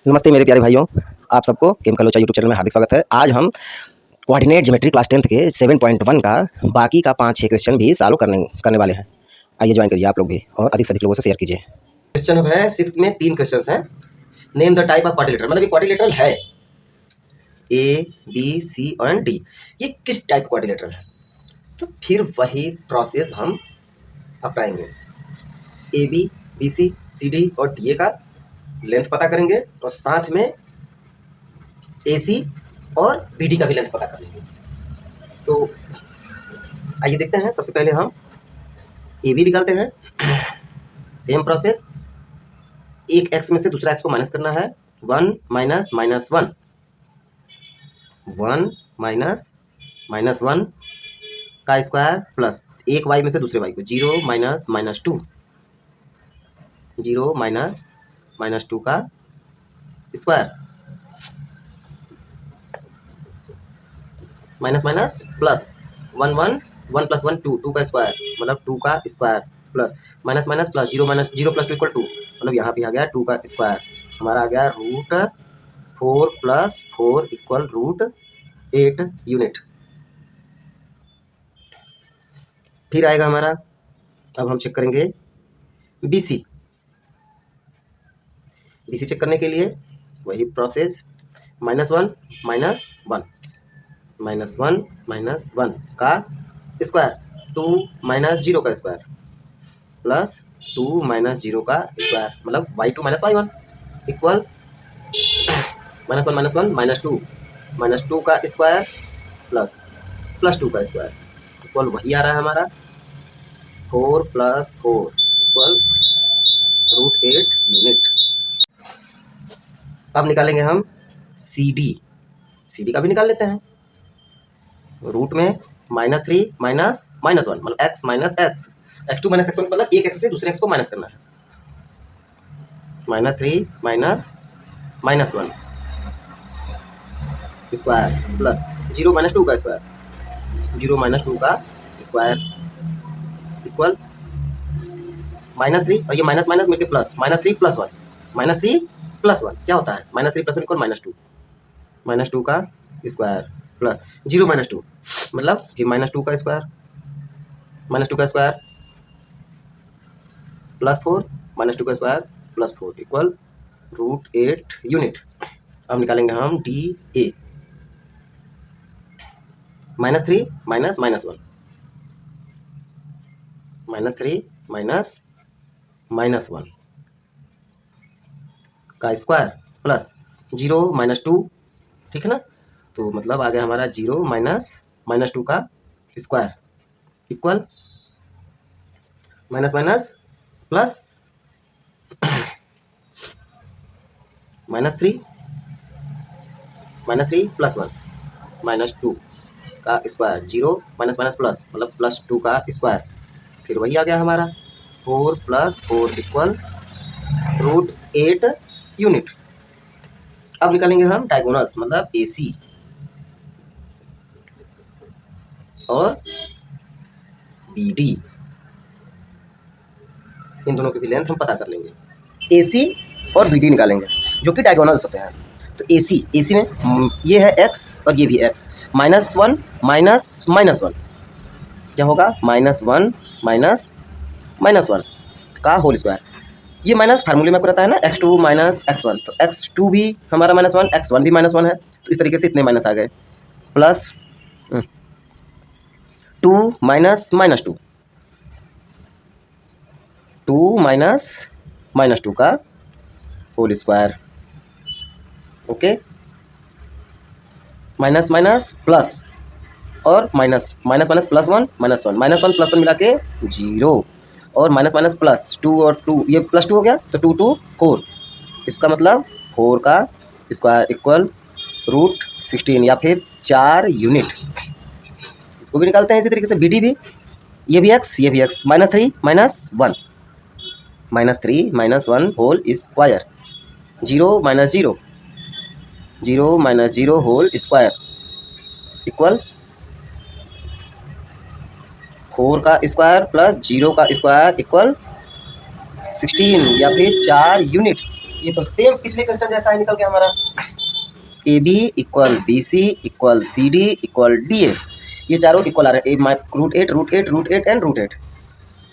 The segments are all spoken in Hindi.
नमस्ते मेरे प्यारे भाइयों, आप सबको केमिकल लोचा यूट्यूब चैनल में हार्दिक स्वागत है। आज हम कोऑर्डिनेट ज्योमेट्री क्लास 10th के 7.1 का बाकी का 5-6 क्वेश्चन भी सॉल्व करने वाले हैं। आइए ज्वाइन करिए आप लोग भी और अधिक से अधिक लोगों से शेयर कीजिए। क्वेश्चन है 6th में 3 क्वेश्चन हैं। Name the type of quadrilateral, मतलब ये क्वाड्रिलेटरल है ए बी सी और डी, ये किस टाइप क्वाड्रिलेटरल है। तो फिर वही प्रोसेस हम अपनाएंगे। A B B C C D और डी ए का लेंथ पता करेंगे और साथ में AC और BD का भी लेंथ पता कर लेंगे। तो आइए देखते हैं। सबसे पहले हम AB निकालते हैं। सेम प्रोसेस, एक x में से दूसरा x को माइनस करना है। 1 माइनस माइनस 1, 1 माइनस माइनस 1 का स्क्वायर प्लस एक y में से दूसरे y को 0 माइनस माइनस 2, 0 माइनस माइनस 2 का square minus minus plus 1 1 1 plus 1 2 2 का स्क्वायर मतलब 2 का square plus minus minus plus 0 minus 0 plus 2 equal 2, मतलब यहाँ पे आ गया 2 का स्क्वायर। हमारा आ गया root 4 plus 4 equal root 8 unit. फिर आएगा हमारा, अब हम चेक करेंगे BC। BC चेक करने के लिए वही प्रोसेस, -1 माइनस 1 माइनस 1 माइनस 1 का स्क्वायर 2 माइनस 0 का स्क्वायर प्लस 2 माइनस 0 का स्क्वायर मतलब y2 minus y1 equal -1 minus 1 minus 2 का स्क्वायर प्लस 2 का स्क्वायर इक्वल वही आ रहा है हमारा 4 प्लस 4 इक्वल रूट 8 यूनिट। अब निकालेंगे हम CD का भी निकाल लेते हैं। रूट में -3 माइनस माइनस 1 मतलब x minus x, x2 minus x1 मतलब एक x से दूसरे x को माइनस करना है। -3 minus minus 1 square plus 0 minus 2 का स्क्वायर, 0 माइनस 2 का स्क्वायर इक्वल -3 और ये माइनस माइनस मिलकर प्लस -3 प्लस 1, -3 प्लस 1 क्या होता है -3 प्लस 1 इक्वल -2 का स्क्वायर प्लस 0 माइनस 2 मतलब फिर -2 का स्क्वायर प्लस 4 -2 का square plus 4 equal root 8 unit. अब निकालेंगे हम DA, -3 minus minus 1 -3 minus minus 1 का स्क्वायर प्लस 0 माइनस 2, ठीक है ना। तो मतलब आ गया हमारा 0 माइनस माइनस 2 का square equal minus minus plus -3 plus 1 -2 का स्क्वायर, 0 माइनस माइनस प्लस मतलब प्लस 2 का स्क्वायर, फिर वही आ गया हमारा 4 प्लस 4 इक्वल रूट 8 यूनिट। अब निकालेंगे हम डायगोनल्स मतलब AC और BD, इन दोनों की भी लेंथ हम पता कर लेंगे। AC और BD निकालेंगे जो कि डायगोनल्स होते हैं। तो AC में ये है x और ये भी x, -1 माइनस माइनस 1 क्या होगा -1 माइनस 1 का होल स्क्वायर। ये माइनस फार्मूले में रहता है ना x2 माइनस x1, तो x2 भी हमारा -1 x1 भी -1 है, तो इस तरीके से इतने माइनस आ गए plus 2 minus minus 2, 2 minus minus 2 का whole square, okay. Minus minus plus और minus minus plus 1 minus 1 plus 1 मिला के 0 और माइनस प्लस 2 और 2 ये प्लस 2 हो गया तो 2 2 4, इसका मतलब 4 का स्क्वायर इक्वल रूट 16 या फिर 4 यूनिट। इसको भी निकालते हैं इसी तरीके से BD भी, ये भी x -3 minus 1 whole square, 0 minus 0 whole square equal 4 का स्क्वायर प्लस 0 का स्क्वायर इक्वल 16 या फिर 4 यूनिट। ये तो सेम पिछले क्वेश्चन जैसा ही निकल गया हमारा। A B equal B C equal C D equal D A, ये चारों इक्वल आ रहे हैं। √8 √8 √8 and √8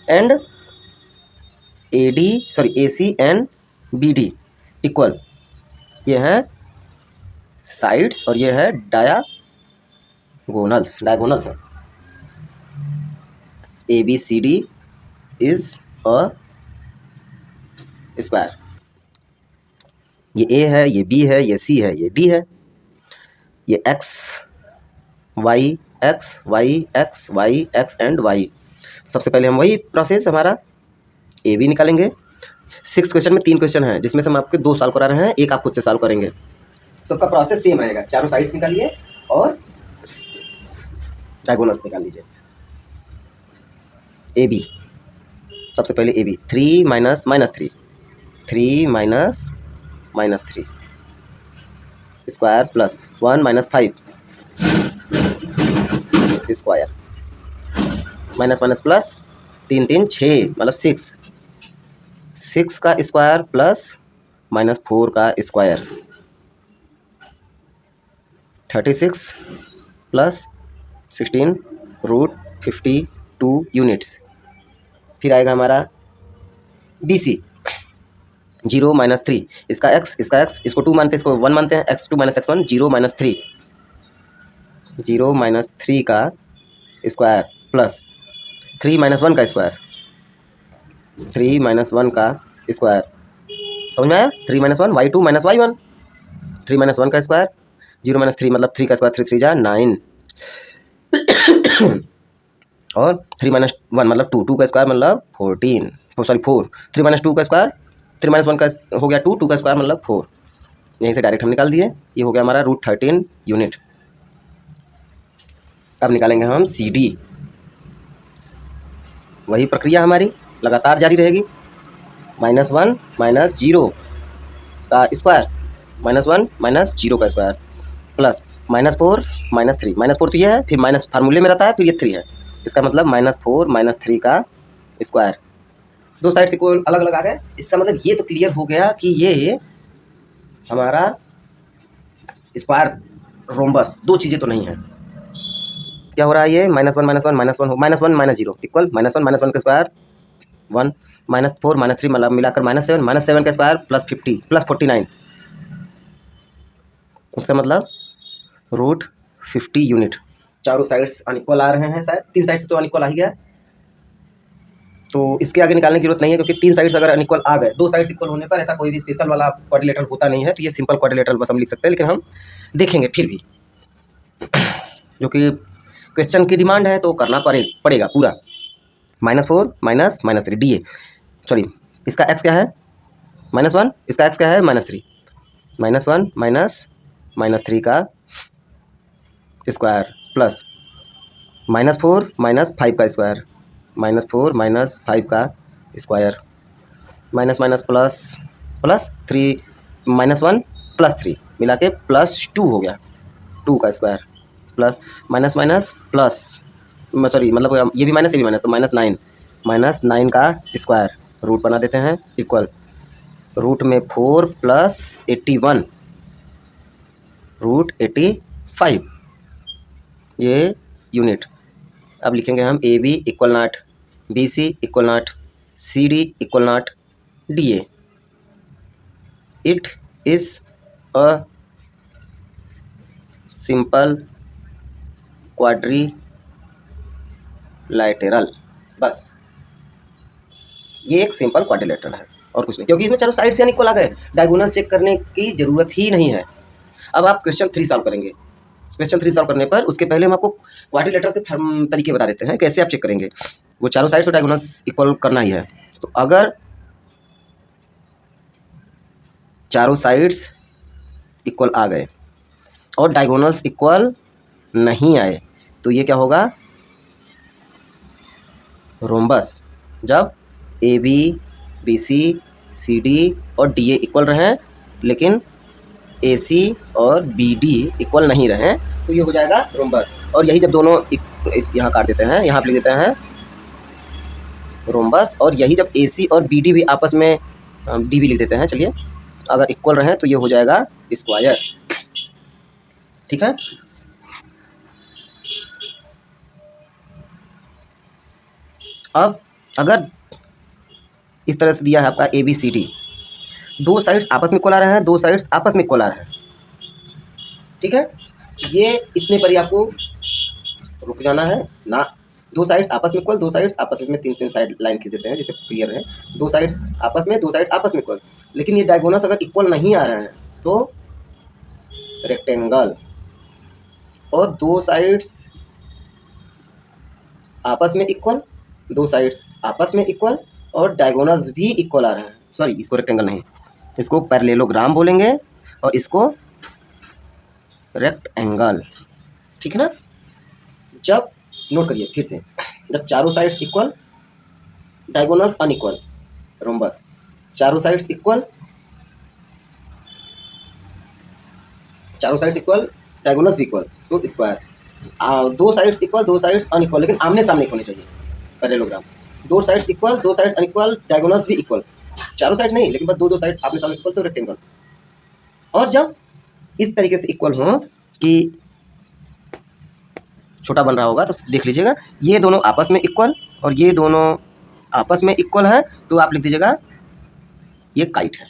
and A D sorry A C and B D equal, ये है साइड्स और ये है डायगोनल्स है। A B C D is a square, ये ए है, ये बी है, ये सी है, ये डी है, ये x y x y x y x and y. सबसे पहले हम वही प्रोसेस हमारा ए बी निकालेंगे। 6 क्वेश्चन में 3 क्वेश्चन हैं जिसमें से हम आपके 2 सॉल्व करा रहे हैं, एक आप खुद से सॉल्व करेंगे। सबका प्रोसेस सेम रहेगा, चारों साइड्स निकालिए और डायगोनल्स निकाल लीजिए। ए बी, सबसे पहले A B 3 minus -3 3 minus -3 square plus 1 minus 5 square minus minus plus 3 3 6 मतलब 6 का स्क्वायर प्लस -4 का स्क्वायर 36 प्लस 16 √52 यूनिट्स। फिर आएगा हमारा बी सी 0 - 3, इसका x इसको 2 मानते हैं, इसको 1 मानते हैं, x2 - x1 0 - 3 0 - 3 का स्क्वायर प्लस 3 - 1 का स्क्वायर 3 - 1 का स्क्वायर, समझ में आया? 3 - 1 y2 - y1 3 - 1 का स्क्वायर 0 - 3 मतलब 3 का स्क्वायर 3 3 जा 9 और 3 - 1 मतलब 2 2 का स्क्वायर मतलब 14 सॉरी 4 3 - 2 का स्क्वायर 3 - 1 का हो गया 2 2 का स्क्वायर मतलब 4। यहीं से डायरेक्ट हम निकाल दिए, ये हो गया हमारा √13 यूनिट। अब निकालेंगे हम सी डी, वही प्रक्रिया हमारी लगातार जारी रहेगी। -1 - 0 का स्क्वायर -1 - 0 का स्क्वायर प्लस -4 - 3 -4 तो ये है, फिर माइनस फार्मूले में रहता है, फिर ये 3 है, इसका मतलब -4 - 3 का स्क्वायर। दो साइड से कोई अलग अलग आ गए, इसका मतलब ये तो क्लियर हो गया कि ये हमारा स्क्वायर रोम्बस, दो चीज़ें तो नहीं है। क्या हो रहा है ये -1 - 1 -1 -1 - 0 इक्वल -1 - 1 का स्क्वायर 1 -4 - 3 मतलब मिलाकर -7 का स्क्वायर प्लस 50 प्लस 49, उसका मतलब √50 यूनिट। चारों साइड्स अनइक्वल आ रहे हैं, शायद 3 साइड से तो अनइक्वल आ ही गया, तो इसके आगे निकालने की जरूरत नहीं है, क्योंकि 3 साइड्स अगर अनइक्वल आ गए, 2 साइड्स इक्वल होने पर ऐसा कोई भी स्पेशल वाला क्वाड्रिलेटरल होता नहीं है, तो ये सिंपल क्वाड्रिलेटरल बस हम लिख सकते हैं, लेकिन हम देखेंगे फिर भी जो कि क्वेश्चन की डिमांड है तो करना पड़ेगा पूरा। -4 -3 डी ए सॉरी, इसका x क्या है -1, इसका x क्या है -3 -1 -3 का स्क्वायर प्लस -4 -5 का स्क्वायर -4 -5 का square minus minus plus plus 3 -1 plus 3 मिला के +2 हो गया, 2 का square plus minus minus plus sorry मतलब ये भी माइनस ये भी माइनस, तो -9 का स्क्वायर रूट बना देते हैं इक्वल रूट में 4 + 81 √85 ये यूनिट। अब लिखेंगे हम A B equal not B C equal not C D equal not D A. It is a simple quadrilateral. बस ये एक सिंपल क्वाड्रिलैटरल है और कुछ नहीं, क्योंकि इसमें चारों साइड से अनइक्वल आ गए, डायगोनल चेक करने की ज़रूरत ही नहीं है। अब आप क्वेश्चन 3 सॉल्व करेंगे। क्वेश्चन 3 सॉल्व करने पर उसके पहले हम आपको क्वाड्रिलैटरल के तरीके बता देते हैं, कैसे आप चेक करेंगे। वो चारों साइड से डायगोनल्स इक्वल करना ही है, तो अगर चारों साइड्स इक्वल आ गए और डायगोनल्स इक्वल नहीं आए तो ये क्या होगा, रोम्बस। जब A B B C C D और डी ए इक्वल रहें लेकिन ए सी और बी डी इक्वल नहीं रहें तो ये हो जाएगा रोम्बस। और यही जब दोनों यहाँ काट देते हैं, यहाँ पे लिख देते हैं रोम्बस, और यही जब ए सी और बी डी भी आपस में डी भी लिख देते हैं, चलिए अगर इक्वल रहे तो ये हो जाएगा स्क्वायर। ठीक है, अब अगर इस तरह से दिया है आपका ABCD, दो साइड्स आपस में इक्वल आ रहे हैं, दो साइड्स आपस में इक्वल आ रहे हैं। ठीक है, ये इतने पर ही आपको रुक जाना है ना। दो साइड्स आपस में इक्वल, दो साइड्स आपस में, तीन साइड लाइन खींच देते हैं जिससे क्लियर है। दो साइड्स आपस में, दो साइड्स आपस में इक्वल, लेकिन ये डायगोनल्स अगर इक्वल नहीं आ रहे हैं तो रेक्टेंगल, और दो साइड्स आपस में इक्वल, दो साइड्स आपस में इक्वल और डायगोनल्स भी इक्वल आ रहे हैं। सॉरी, इसको रेक्टेंगल नहीं, इसको पैरेललोग्राम बोलेंगे और इसको रेक्टेंगल। ठीक है ना, जब नोट करिए फिर से, जब चारों sides equal, diagonals unequal, rhombus, चारों साइड्स इक्वल, चारों साइड्स इक्वल, डायगोनल्स भी इक्वल, तो स्क्वायर। दो साइड्स इक्वल, दो साइड्स अनइक्वल, लेकिन आमने सामने होने चाहिए पैरेललोग्राम। दो साइड्स इक्वल, दो साइड्स अनइक्वल, डायगोनल्स भी इक्वल, चारों साइड नहीं लेकिन बस दो दो साइड आमने सामने इक्वल, तो रेक्टेंगल। और जब इस तरीके से इक्वल हो कि छोटा बन रहा होगा तो देख लीजिएगा, ये दोनों आपस में इक्वल और ये दोनों आपस में इक्वल है, तो आप लिख दीजिएगा ये काइट है।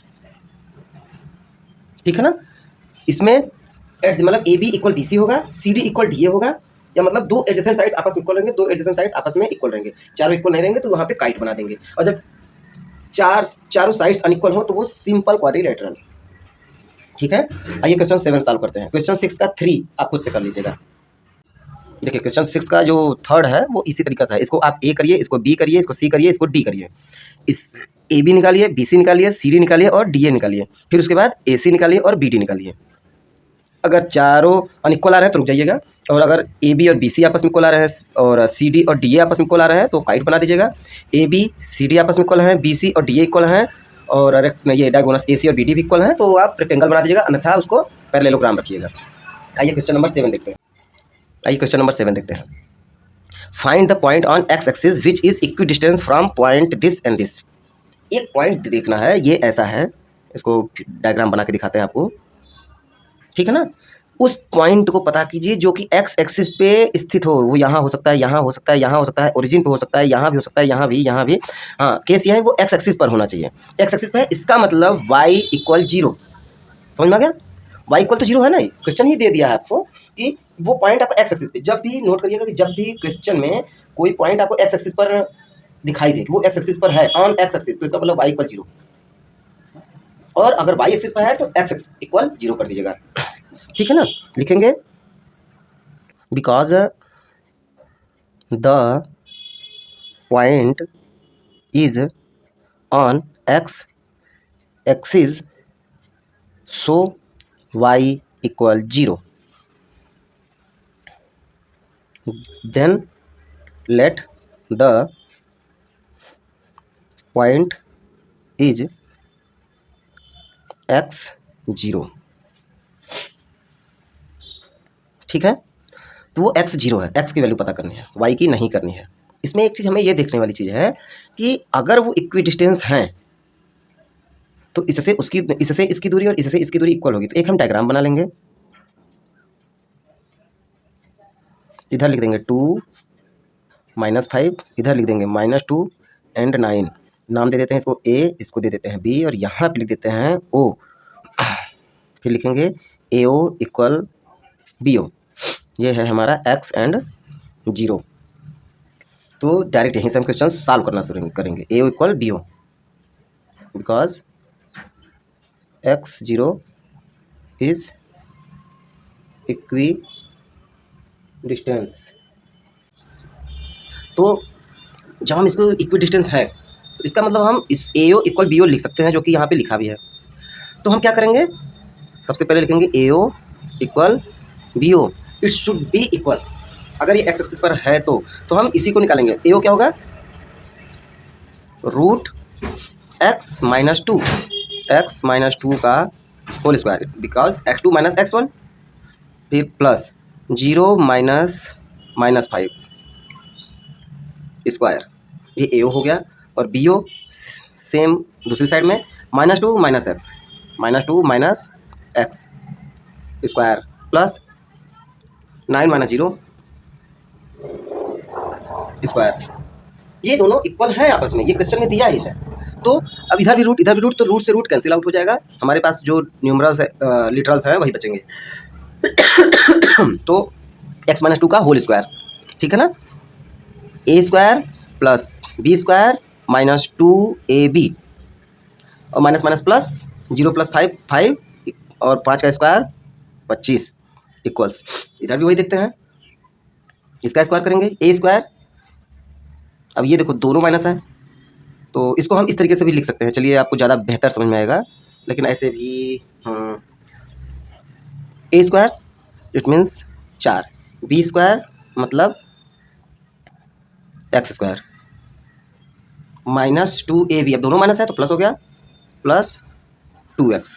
ठीक है ना, इसमें एड्स मतलब AB इक्वल BC होगा, CD इक्वल DA होगा, या मतलब दो एडजेसेंट साइड्स आपस में इक्वल रहेंगे, दो एडजेसेंट साइड्स आपस में इक्वल रहेंगे। चारों इक्वल नहीं रहेंगे तो वहाँ पे काइट बना देंगे, और जब चारों साइड्स अनइक्वल हो तो वो सिंपल क्वाड्रिलेटरल। ठीक है, आइए क्वेश्चन 7 सॉल्व करते हैं। क्वेश्चन 6 का 3 आप खुद से कर लीजिएगा। देखिए क्वेश्चन 6 का जो थर्ड है वो इसी तरीका से है, इसको आप A करिए, इसको B करिए, इसको C करिए, इसको D करिए। इस AB निकालिए, BC निकालिए, CD निकालिए और DA निकालिए, फिर उसके बाद AC निकालिए और BD निकालिए। अगर चारों अनइक्वल आ रहे हैं तो रुक जाइएगा, और अगर AB और BC आपस में इक्वल आ रहे हैं और CD और DA आपस में इक्वल आ रहे हैं तो काइट बना दीजिएगा। AB CD आपस में इक्वल हैं, BC और DA इक्वल हैं, और ये डायगोनल्स AC और BD भी इक्वल हैं, तो आप रेक्टेंगल बना दीजिएगा, अन्यथा उसको पैरेललोग्राम रखिएगा। आइए क्वेश्चन नंबर 7 देखते हैं। आइए क्वेश्चन नंबर 7 देखते हैं। Find the point on x axis which is equidistance from point this and this. एक पॉइंट देखना है, ये ऐसा है, इसको डायग्राम बना के दिखाते हैं आपको। ठीक है ना, उस पॉइंट को पता कीजिए जो कि एक्स एक्सिस पे स्थित हो। वो यहाँ हो सकता है, यहाँ हो सकता है, यहाँ हो सकता है, ओरिजिन पे हो सकता है, यहाँ भी हो सकता है, यहाँ भी, यहाँ भी। हाँ, केस यह है वो एक्स एक्सिस पर होना चाहिए। एक्स एक्सिस पे है, इसका मतलब y इक्वल 0। समझ में आ गया, y इक्वल तो 0 है ना, क्वेश्चन ही दे दिया है आपको कि वो पॉइंट आपको एक्स एक्सिस पे। जब भी नोट करिएगा कि जब भी क्वेश्चन में कोई पॉइंट आपको एक्स एक्सिस पर दिखाई दे कि वो एक्स एक्सिस पर है, ऑन एक्स एक्सिस, तो इसका मतलब y इक्वल 0, और अगर y एक्सिस पर है तो x इक्वल 0 कर दीजिएगा। ठीक है ना, लिखेंगे because the point is on x axis so y equal 0, then let the point is x 0। ठीक है, तो वो x 0 है, x की वैल्यू पता करनी है, y की नहीं करनी है। इसमें एक चीज़ हमें ये देखने वाली चीज़ है कि अगर वो इक्वी डिस्टेंस हैं तो इससे उसकी, इससे इसकी दूरी और इससे इसकी दूरी इक्वल होगी। तो एक हम डायग्राम बना लेंगे, इधर लिख देंगे 2 -5, इधर लिख देंगे -2 एंड 9। नाम दे देते हैं इसको A, इसको दे देते हैं B, और यहाँ पे लिख देते हैं O। फिर लिखेंगे AO इक्वल BO। ये है हमारा x एंड 0। तो डायरेक्ट यहीं से हम क्वेश्चन सॉल्व करना शुरू करेंगे। AO equal BO because x 0 is equi distance. तो जब हम इसको इक्वी डिस्टेंस है तो इसका मतलब हम इस AO इक्वल BO लिख सकते हैं, जो कि यहाँ पे लिखा भी है। तो हम क्या करेंगे, सबसे पहले लिखेंगे AO equal BO, it should be equal. अगर ये एक्स एक्सिस पर है तो हम इसी को निकालेंगे। AO क्या होगा, √x -2 का whole square, because x2 - x1, फिर प्लस 0 -5 स्क्वायर, ये AO हो गया। और BO सेम दूसरी साइड में -2 - x, -2 minus x square plus 9 minus 0 square. ये दोनों इक्वल हैं आपस में, ये क्वेश्चन में दिया ही है। तो अब इधर भी रूट, तो रूट से रूट कैंसिल आउट हो जाएगा, हमारे पास जो न्यूमरल्स लिटरल्स हैं वही बचेंगे। तो x माइनस 2 का होल स्क्वायर, ठीक है ना, a square plus b square minus 2ab और माइनस माइनस प्लस 0 प्लस 5 और 5 का स्क्वायर 25 इक्वल्स, इधर भी वही देखते हैं, इसका स्क्वायर करेंगे a स्क्वायर। अब ये देखो दोनों माइनस है, तो इसको हम इस तरीके से भी लिख सकते हैं, चलिए आपको ज़्यादा बेहतर समझ में आएगा, लेकिन ऐसे भी a square it means 4, b square मतलब एक्स स्क्वायर माइनस 2ab, अब दोनों माइनस है तो प्लस हो गया, प्लस 2x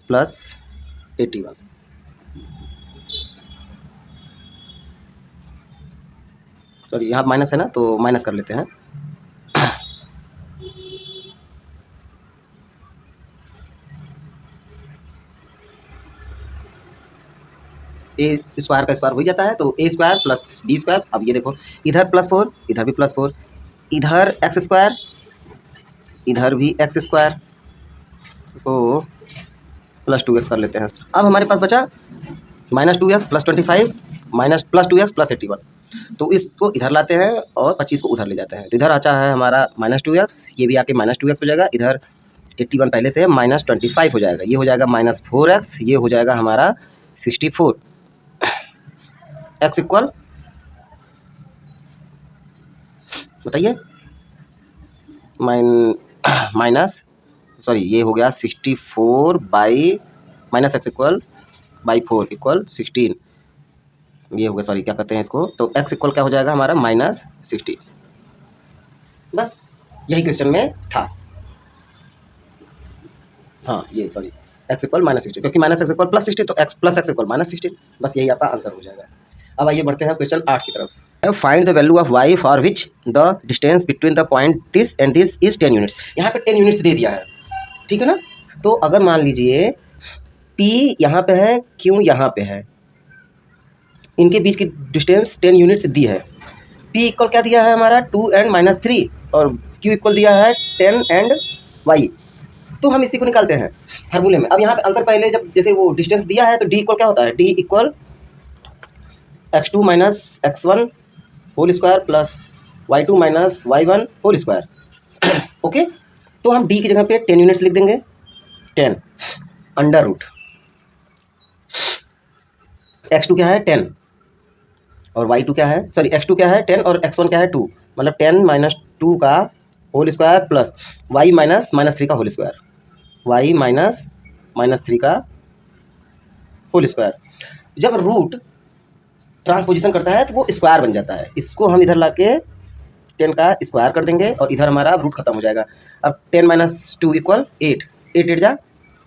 प्लस 81। सॉरी यहाँ माइनस है ना, तो माइनस कर लेते हैं। ए स्क्वायर का स्क्वायर हो जाता है, तो ए स्क्वायर प्लस बी स्क्वायर। अब ये देखो इधर +4, इधर भी +4, इधर एक्स स्क्वायर, इधर भी एक्स स्क्वायर, इसको प्लस 2x कर लेते हैं। अब हमारे पास बचा -2x plus 25 minus plus 2x plus 81, तो इसको इधर लाते हैं और 25 को उधर ले जाते हैं, तो इधर आता है हमारा -2x, ये भी आके -2x हो जाएगा, इधर 81 पहले से -25 हो जाएगा, ये हो जाएगा -4x, ये हो जाएगा हमारा 64। x इक्वल बताइए माइनस सॉरी ये हो गया 64 by minus x equal by 4 equal 16, ये हो गया, सॉरी क्या कहते हैं इसको, तो x इक्वल क्या हो जाएगा हमारा -16। बस यही क्वेश्चन में था, हाँ ये सॉरी x इक्वल -16, क्योंकि -x इक्वल +16 तो x प्लस x इक्वल -16, बस यही आपका आंसर हो जाएगा। अब आइए बढ़ते हैं क्वेश्चन 8 की तरफ। Find the value of y for which the distance between the point this and this is 10 units. यहाँ पे 10 यूनिट्स दे दिया है, ठीक है ना, तो अगर मान लीजिए p यहाँ पे है, q यहाँ पे है, इनके बीच की डिस्टेंस 10 यूनिट्स दी है, p इक्वल क्या दिया है हमारा 2 एंड -3 और q इक्वल दिया है 10 एंड y, तो हम इसी को निकालते हैं फार्मूले में। अब यहाँ पे आंसर पहले जब जैसे वो डिस्टेंस दिया है तो d इक्वल क्या होता है, d equal x2 minus x1 whole square plus y2 minus y1 whole square. Okay, तो हम d की जगह पे 10 यूनिट्स लिख देंगे, 10 अंडर रूट x2 क्या है 10 और y2 क्या है, सॉरी x2 क्या है 10 और x1 क्या है 2, मतलब 10 माइनस 2 का whole square plus y minus -3 का होल स्क्वायर, y माइनस -3 का होल स्क्वायर। जब रूट ट्रांसपोजिशन करता है तो वो स्क्वायर बन जाता है, इसको हम इधर लाके 10 का स्क्वायर कर देंगे और इधर हमारा रूट खत्म हो जाएगा। अब 10 माइनस 2 इक्वल 8, 8 8 जा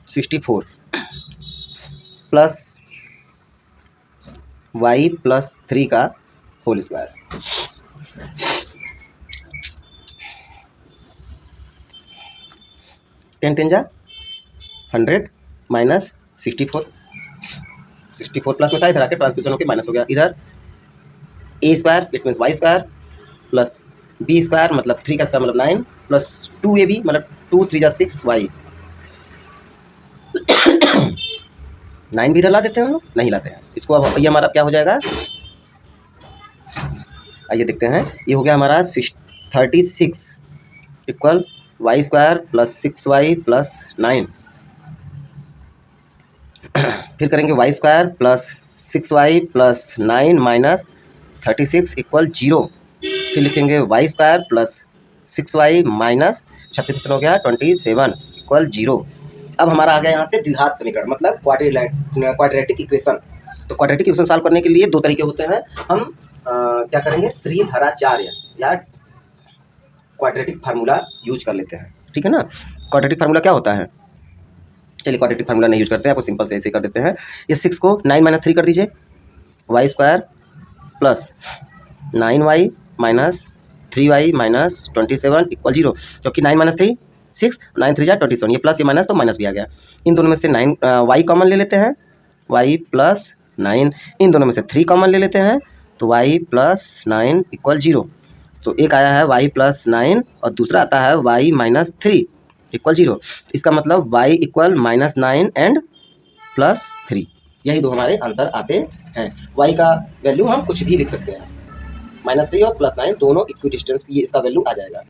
64 प्लस y प्लस 3 का होल स्क्वायर। टेन 10 जा 100 माइनस 64 प्लस में था, इधर आके ट्रांसपोजिशन होकर माइनस हो गया, इधर a square it means y square plus b square मतलब 3 का स्क्वायर मतलब 9 प्लस 2ab मतलब 2 3 जा 6y। 9 भी इधर ला देते हैं हम लोग, नहीं लाते हैं इसको। अब ये हमारा क्या हो जाएगा, आइए देखते हैं, ये हो गया हमारा 36 equal y square plus 6y plus 9, फिर करेंगे y square plus 6y plus 9 minus 36 equal 0, फिर लिखेंगे Y square plus 6y minus 36 हो गया 27 इक्वल 0। अब हमारा आ गया यहाँ से द्विघात समीकरण मतलब क्वाड्रेटिक इक्वेशन। तो क्वाड्रेटिक इक्वेशन सॉल्व करने के लिए दो तरीके होते हैं, हम क्या करेंगे श्रीधराचार्य या क्वाड्रेटिक फार्मूला यूज कर लेते हैं, ठीक है ना। क्वाड्रेटिक फार्मूला क्या होता है, चलिए क्वाड्रेटिक फार्मूला नहीं यूज करते हैं, आपको सिंपल से ऐसे कर देते हैं। ये 6 को 9 माइनस 3 कर दीजिए, y square plus 9y minus 3y minus 27 equal 0, क्योंकि 9 माइनस 3 6, 9 3 जा 27, ये प्लस ये माइनस तो माइनस भी आ गया। इन दोनों में से 9 y कॉमन ले लेते हैं, y प्लस 9, इन दोनों में से 3 कॉमन ले लेते हैं, तो y प्लस 9 इक्वल 0। तो एक आया है y प्लस 9 और दूसरा आता है y माइनस 3 इक्वल 0। इसका मतलब y equal minus 9 and plus 3, यही दो हमारे आंसर आते हैं। y का वैल्यू हम कुछ भी लिख सकते हैं, माइनस 3 और प्लस 9 दोनों इक्वी डिस्टेंस, ये इसका वैल्यू आ जाएगा।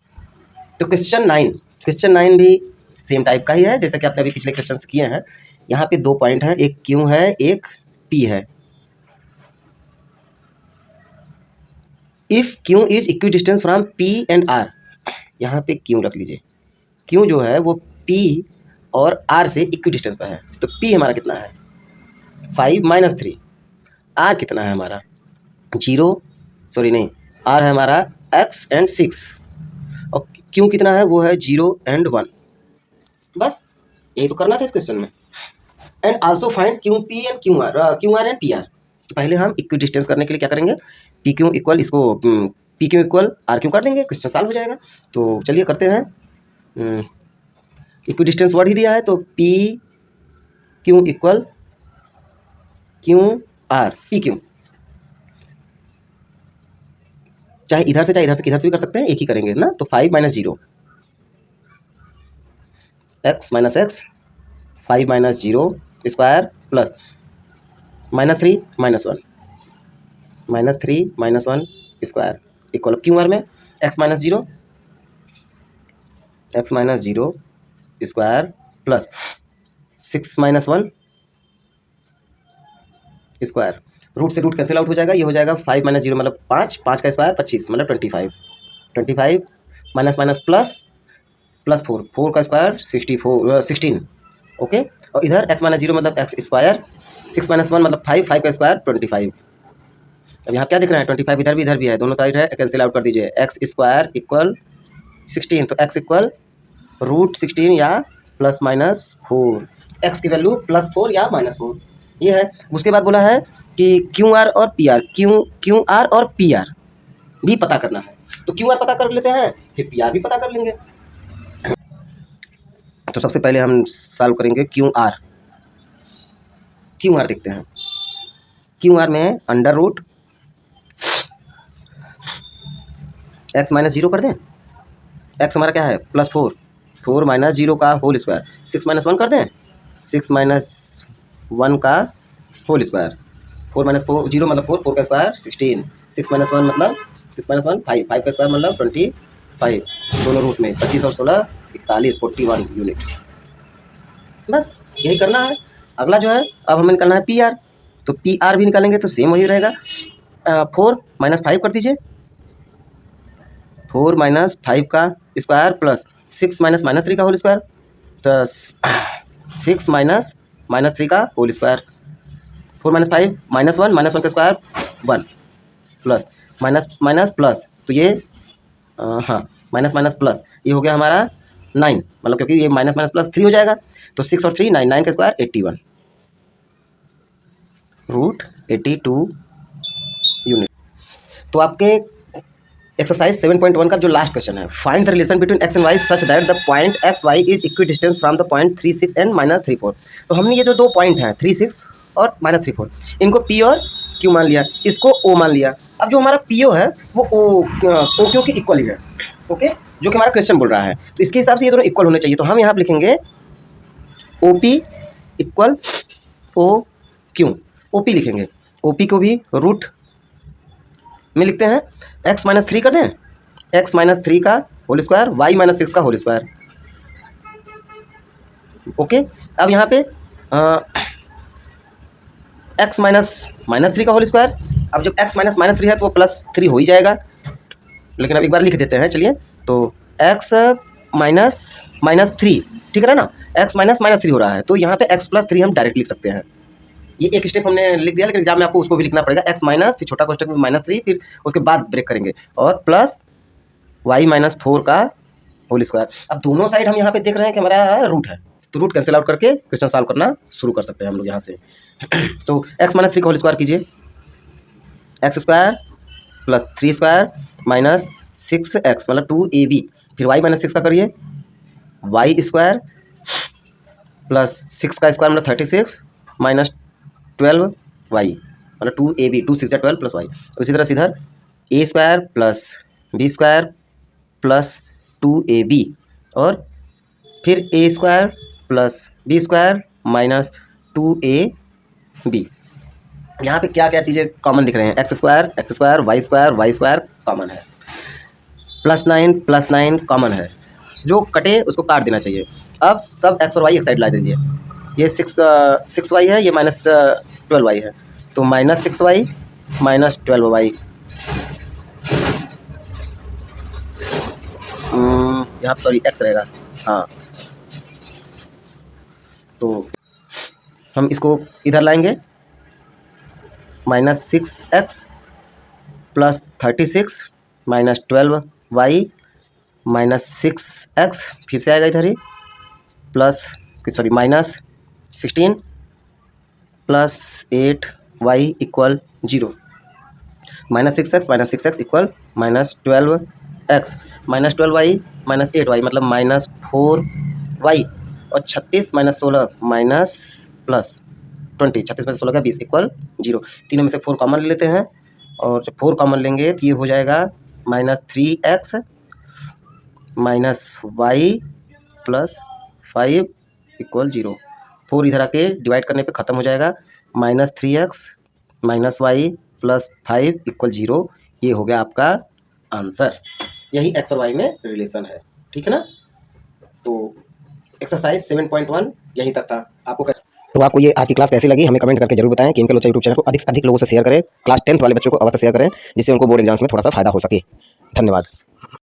तो क्वेश्चन 9 भी सेम टाइप का ही है जैसे कि आपने अभी पिछले क्वेश्चन किए हैं। यहाँ पे 2 पॉइंट हैं, एक Q है एक P है। If Q is equidistance from P and R, यहाँ पे Q रख लीजिए, Q जो है वो P और R से इक्वी डिस्टेंस पर है। तो P हमारा कितना है 5 माइनस 3, R कितना है हमारा 0, सॉरी नहीं, R है हमारा x एंड 6 और Q कितना है वो है 0 एंड 1। बस यही तो करना था इस क्वेश्चन में। And also find QP and QR and PR। तो पहले हम इक्वी डिस्टेंस करने के लिए क्या करेंगे, PQ इक्वल इसको PQ इक्वल RQ कर देंगे, क्वेश्चन सॉल्व हो जाएगा। तो चलिए करते हैं। इक्वी डिस्टेंस वर्ड ही दिया है, तो PQ इक्वल QR, PQ चाहे इधर से किधर से भी कर सकते हैं, एक ही करेंगे ना। तो 5 minus 0 x minus x, 5 minus 0 square plus minus 3 minus 1, minus 3 minus 1 square equal QR में x minus 0 square plus 6 minus 1 square, root से रूट कैंसिल आउट हो जाएगा, ये हो जाएगा 5 माइनस 0 मतलब 5, 5 का स्क्वायर 25 मतलब 25 माइनस माइनस प्लस 4, 4 का स्क्वायर 16, ओके। और इधर x माइनस 0 मतलब x स्क्वायर, 6 माइनस 1 मतलब 5, 5 का स्क्वायर 25। अब यहाँ क्या दिख रहा है 25 इधर भी है, दोनों साइड है, कैंसिल आउट कर दीजिए। x स्क्वायर इक्वल 16, तो x इक्वल रूट 16 या प्लस माइनस 4, x की वैल्यू प्लस 4 या माइनस 4 ये है। उसके बाद बोला है कि QR और PR, QR और PR भी पता करना है। तो QR पता कर लेते हैं, फिर PR भी पता कर लेंगे। तो सबसे पहले हम सॉल्व करेंगे QR देखते हैं। QR में अंडर रूट x माइनस 0 कर दें, x हमारा क्या है प्लस 4, 4 माइनस 0 का होल स्क्वायर, 6 माइनस 1 कर दें, 6 माइनस 1 का होल स्क्वायर, 4 माइनस 0 मतलब 4, 4 का स्क्वायर 16, 6 माइनस 1 मतलब 6 माइनस 1 5, 5 का स्क्वायर मतलब 25, दोनों रूट में 25 और 16 41, 41 यूनिट। बस यही करना है। अगला जो है अब हमें निकालना है PR, तो PR भी निकालेंगे तो सेम वही रहेगा। 4 माइनस 5 कर दीजिए, 4 माइनस 5 का स्क्वायर प्लस 6 माइनस माइनस 3 का होल स्क्वायर, तो 6 माइनस 3 का होल स्क्वायर, 4 माइनस 5 माइनस 1 का square 1 plus minus minus plus, तो ये हाँ माइनस माइनस प्लस, ये हो गया हमारा 9, मतलब क्योंकि ये माइनस माइनस प्लस 3 हो जाएगा, तो 6 और 3 9, 9 का स्क्वायर 81 रूट 82 यूनिट। तो आपके एक्सरसाइज 7.1 का जो लास्ट क्वेश्चन है, find the relation between x and y such that the point x y is equidistance from the point 3 6 and minus 3 4। तो हमने ये जो 2 पॉइंट हैं 3 6 और माइनस 3 4, इनको P और Q मान लिया, इसको O मान लिया। अब जो हमारा PO है वो O Q के इक्वल ही है, ओके, जो कि हमारा क्वेश्चन बोल रहा है। तो इसके हिसाब से ये दोनों इक्वल होने चाहिए, तो हम यहाँ पर लिखेंगे OP इक्वल OQ, OP लिखेंगे, OP को भी रूट में लिखते हैं, x माइनस 3 कर दें, x माइनस 3 का होल स्क्वायर, y माइनस 6 का होल स्क्वायर, ओके। अब यहाँ पे x माइनस 3 का होल स्क्वायर, अब जब x माइनस 3 है तो वो प्लस 3 हो ही जाएगा, लेकिन अब एक बार लिख देते हैं चलिए। तो x माइनस 3, ठीक है ना, x माइनस 3 हो रहा है, तो यहाँ पे x प्लस 3 हम डायरेक्ट लिख सकते हैं। ये एक स्टेप हमने लिख दिया, लेकिन एग्जाम में आपको उसको भी लिखना पड़ेगा, x माइनस फिर छोटा कोष्टक में माइनस 3, फिर उसके बाद ब्रेक करेंगे, और प्लस y माइनस 4 का होल स्क्वायर। अब दोनों साइड हम यहाँ पे देख रहे हैं कि हमारा रूट है, तो रूट कैंसिल आउट करके क्वेश्चन सॉल्व करना शुरू कर सकते हैं हम लोग यहाँ से। तो x माइनस 3 का होल स्क्वायर कीजिए, x square plus 3 square minus 6x मतलब 2ab, फिर y माइनस 6 का करिए, वाई स्क्वायर प्लस 6 का स्क्वायर मतलब 36 माइनस 12y मतलब 2ab, 2 6 12 प्लस वाई। उसी तरह से इधर a square plus b square plus 2ab और फिर a square plus b square minus 2ab। यहाँ पे क्या क्या चीज़ें कॉमन दिख रहे हैं, x square y square common है, प्लस 9 कॉमन है, जो कटे उसको काट देना चाहिए। अब सब एक्स और वाई एक साइड ला दीजिए, ये 6 वाई है, ये माइनस 12y है, तो माइनस 6y माइनस 12y, यहाँ पर सॉरी एक्स रहेगा, हाँ, तो हम इसको इधर लाएंगे, minus 6x plus 36 minus 12y minus 6x, फिर से आएगा इधर ही, plus sorry minus 16 plus 8y equal 0, minus 6x equal minus 12x minus 12y minus 8y मतलब माइनस 4y और 36 माइनस 16 माइनस प्लस 20, 36 में से 16 का 20 इक्वल 0। तीनों में से 4 कॉमन ले लेते हैं और जब 4 कॉमन लेंगे तो ये हो जाएगा minus 3x minus y plus 5 equal 0। 4 इधर आके डिवाइड करने पे ख़त्म हो जाएगा, minus 3x minus y plus 5 equal 0। ये हो गया आपका आंसर। यही एक्स और वाई में रिलेशन है, ठीक है ना। तो एक्सरसाइज 7.1 यहीं तक था। आपको ये आज की क्लास कैसी लगी हमें कमेंट करके जरूर बताएं। केम का लोचा यूट्यूब चैनल को अधिक से अधिक लोगों से शेयर करें, क्लास 10th वाले बच्चों को अवश्य शेयर करें, जिससे उनको बोर्ड एग्जाम्स में थोड़ा सा फायदा हो सके। धन्यवाद।